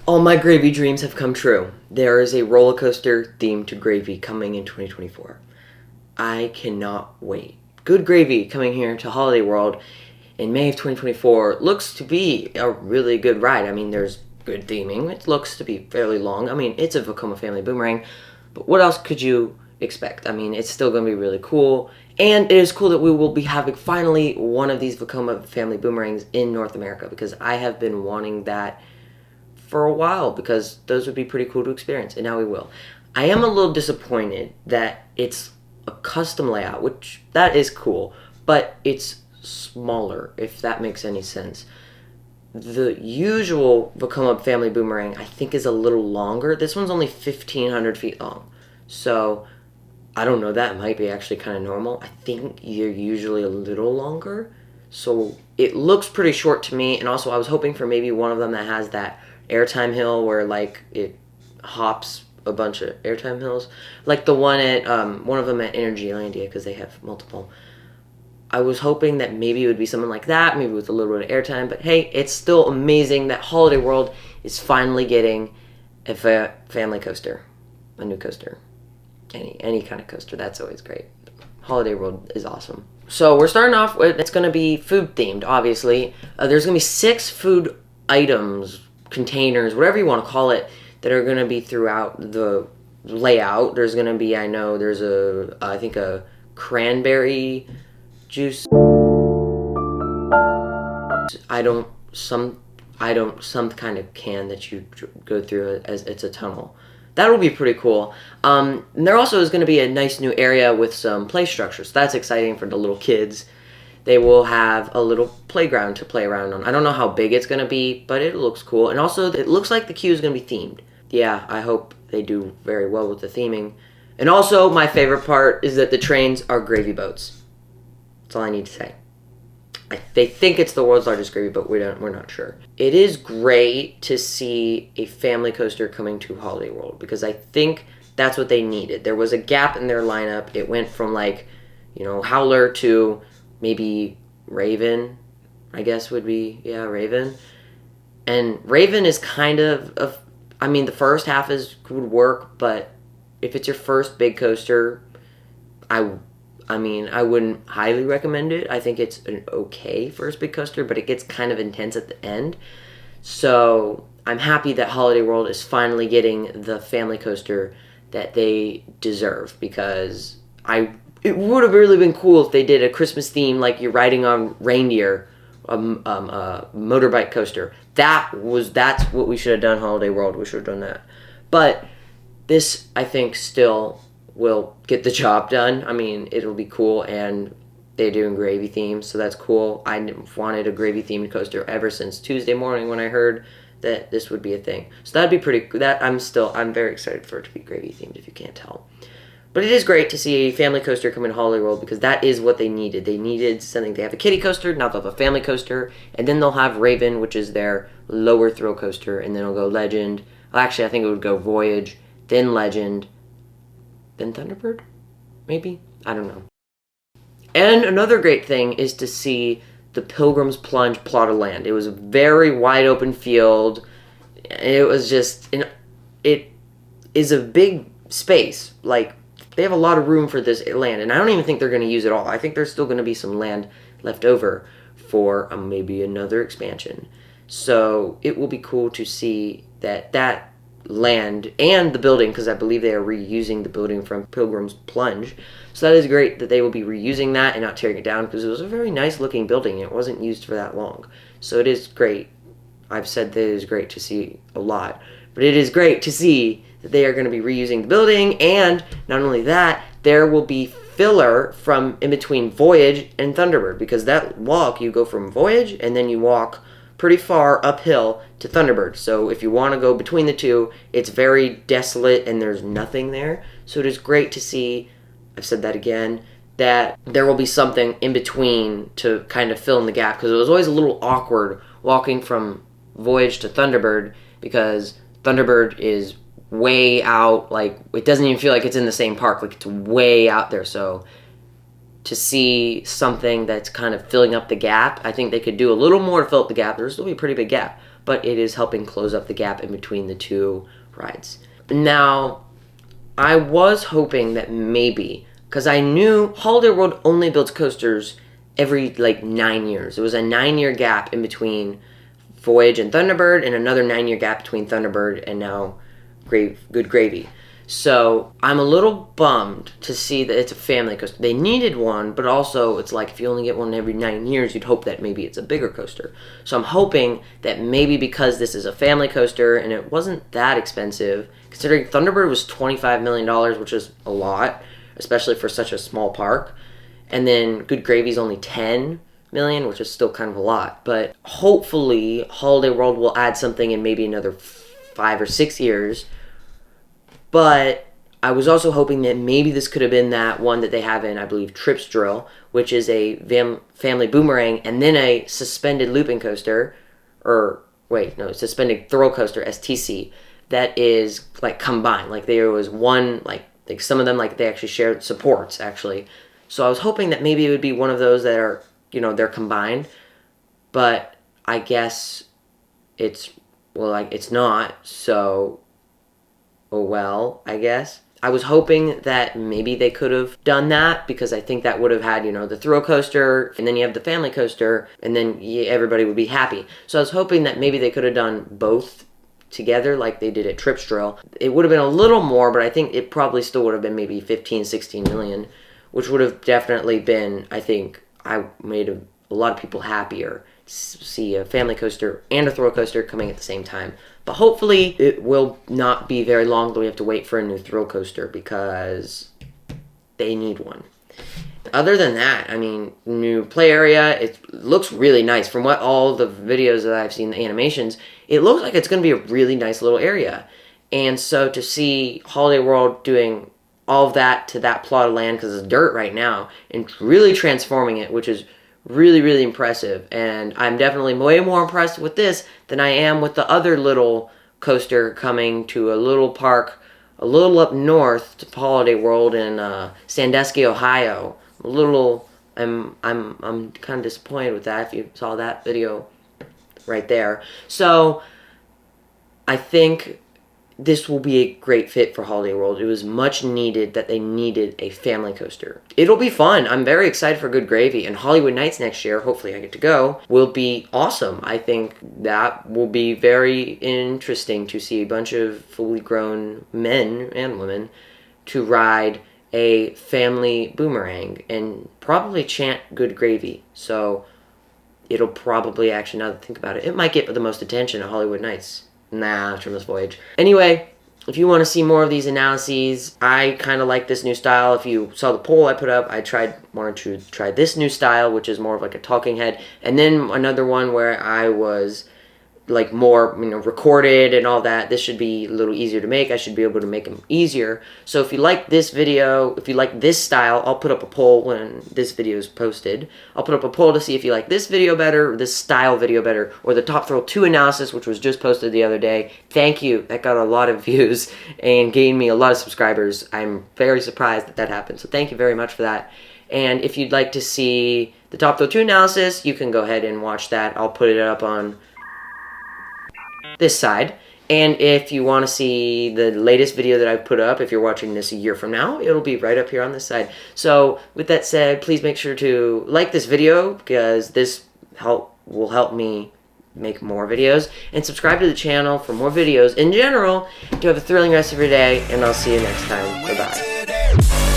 All my gravy dreams have come true. There is a roller coaster themed to gravy coming in 2024. I cannot wait. Good Gravy coming here to Holiday World in May of 2024 looks to be a really good ride. I mean, there's good theming. It looks to be fairly long. I mean, it's a Vekoma family boomerang, but what else could you expect? I mean, it's still going to be really cool. And it is cool that we will be having finally one of these Vekoma family boomerangs in North America, because I have been wanting that for a while, because those would be pretty cool to experience, and now we will. I am a little disappointed that it's a custom layout, which that is cool, but it's smaller, if that makes any sense. The usual Vekoma family boomerang, I think, is a little longer. This one's only 1,500 feet long, so I don't know, that might be actually kind of normal. I think you're usually a little longer, so it looks pretty short to me. And also I was hoping for maybe one of them that has that airtime hill where like it hops a bunch of airtime hills, like the one at one of them at Energylandia, because they have multiple. I was hoping that maybe it would be something like that, maybe with a little bit of airtime, but hey, it's still amazing that Holiday World is finally getting a family coaster, a new coaster, any kind of coaster. That's always great. Holiday World is awesome. So we're starting off with, it's going to be food themed, obviously. There's going to be 6 food items, containers, whatever you want to call it, that are going to be throughout the layout. There's going to be, I know there's I think a cranberry juice. Some kind of can that you go through as it's a tunnel. That will be pretty cool. And there also is going to be a nice new area with some play structures. So that's exciting for the little kids. They will have a little playground to play around on. I don't know how big it's going to be, but it looks cool. And also, it looks like the queue is going to be themed. Yeah, I hope they do very well with the theming. And also, my favorite part is that the trains are gravy boats. That's all I need to say. They think it's the world's largest gravy boat. We're not sure. It is great to see a family coaster coming to Holiday World, because I think that's what they needed. There was a gap in their lineup. It went from like, Howler to maybe Raven, I guess would be, yeah, Raven. And Raven is kind of I mean, the first half would work, but if it's your first big coaster, I mean, I wouldn't highly recommend it. I think it's an okay first big coaster, but it gets kind of intense at the end. So I'm happy that Holiday World is finally getting the family coaster that they deserve, because it would have really been cool if they did a Christmas theme, like you're riding on reindeer, a motorbike coaster. That's what we should have done. Holiday World, we should have done that. But this, I think, still will get the job done. I mean, it'll be cool, and they're doing gravy themes, so that's cool. I wanted a gravy themed coaster ever since Tuesday morning when I heard that this would be a thing. So that'd be pretty. I'm very excited for it to be gravy themed, if you can't tell. But it is great to see a family coaster come in Holiday World, because that is what they needed. They needed something. They have a kiddie coaster, now they'll have a family coaster, and then they'll have Raven, which is their lower thrill coaster, and then it'll go Legend. Well, actually, I think it would go Voyage, then Legend, then Thunderbird? Maybe? I don't know. And another great thing is to see the Pilgrim's Plunge plot of land. It was a very wide open field. It was just, it is a big space. Like, they have a lot of room for this land, and I don't even think they're going to use it all. I think there's still going to be some land left over for maybe another expansion. So it will be cool to see that land and the building, because I believe they are reusing the building from Pilgrim's Plunge. So that is great that they will be reusing that and not tearing it down, because it was a very nice looking building. It wasn't used for that long. So it is great. I've said that it is great to see a lot, but it is great to see that they are going to be reusing the building. And not only that, there will be filler from in between Voyage and Thunderbird, because that walk, you go from Voyage and then you walk pretty far uphill to Thunderbird. So if you want to go between the two, it's very desolate and there's nothing there. So it is great to see, I've said that again, that there will be something in between to kind of fill in the gap, because it was always a little awkward walking from Voyage to Thunderbird, because Thunderbird is way out, like, it doesn't even feel like it's in the same park, like, it's way out there. So to see something that's kind of filling up the gap. I think they could do a little more to fill up the gap. There's still be a pretty big gap, but it is helping close up the gap in between the two rides. Now, I was hoping that maybe, because I knew Holiday World only builds coasters every like 9 years. It was a 9-year gap in between Voyage and Thunderbird, and another 9-year gap between Thunderbird and now Good Gravy. So I'm a little bummed to see that it's a family coaster. They needed one, but also it's like if you only get one every 9 years, you'd hope that maybe it's a bigger coaster. So I'm hoping that maybe because this is a family coaster and it wasn't that expensive, considering Thunderbird was $25 million, which is a lot, especially for such a small park. And then Good Gravy's only $10 million, which is still kind of a lot. But hopefully Holiday World will add something in maybe another 5 or 6 years. But I was also hoping that maybe this could have been that one that they have in, I believe, Trips Drill, which is a family boomerang and then a suspended looping coaster, or wait, no, suspended thrill coaster, STC, that is like combined. Like there was one, like some of them, like they actually shared supports actually. So I was hoping that maybe it would be one of those that are, you know, they're combined, but I guess it's, well, like it's not, so oh well, I guess. I was hoping that maybe they could have done that because I think that would have had, you know, the thrill coaster and then you have the family coaster and then everybody would be happy. So I was hoping that maybe they could have done both together like they did at Trips Drill. It would have been a little more, but I think it probably still would have been maybe 15, 16 million, which would have definitely been, I think, I made a lot of people happier to see a family coaster and a thrill coaster coming at the same time. But hopefully it will not be very long that we have to wait for a new thrill coaster because they need one. Other than that, I mean, new play area, it looks really nice. From what all the videos that I've seen, the animations, it looks like it's going to be a really nice little area. And so to see Holiday World doing all of that to that plot of land, because it's dirt right now, and really transforming it, which is really, really impressive. And I'm definitely way more impressed with this than I am with the other little coaster coming to a little park a little up north to Holiday World in Sandusky, Ohio. I'm kind of disappointed with that if you saw that video right there. So I think this will be a great fit for Holiday World. It was much needed that they needed a family coaster. It'll be fun. I'm very excited for Good Gravy, and Hollywood Nights next year, hopefully I get to go, will be awesome. I think that will be very interesting to see a bunch of fully grown men and women to ride a family boomerang and probably chant Good Gravy. So it'll probably, actually, now that I think about it, it might get the most attention at Hollywood Nights. Nah, Trimless Voyage. Anyway, if you want to see more of these analyses, I kind of like this new style. If you saw the poll I put up, I wanted to try this new style, which is more of like a talking head, and then another one where I was like more, you know, recorded and all that. This should be a little easier to make. I should be able to make them easier. So if you like this video, if you like this style, I'll put up a poll when this video is posted. I'll put up a poll to see if you like this video better, or this style video better, or the Top Thrill 2 analysis, which was just posted the other day. Thank you. That got a lot of views and gained me a lot of subscribers. I'm very surprised that that happened. So thank you very much for that. And if you'd like to see the Top Thrill 2 analysis, you can go ahead and watch that. I'll put it up on this side. And if you want to see the latest video that I've put up, if you're watching this a year from now, it'll be right up here on this side. So with that said, please make sure to like this video because this will help me make more videos, and subscribe to the channel for more videos in general. You have a thrilling rest of your day, and I'll see you next time. Bye-bye.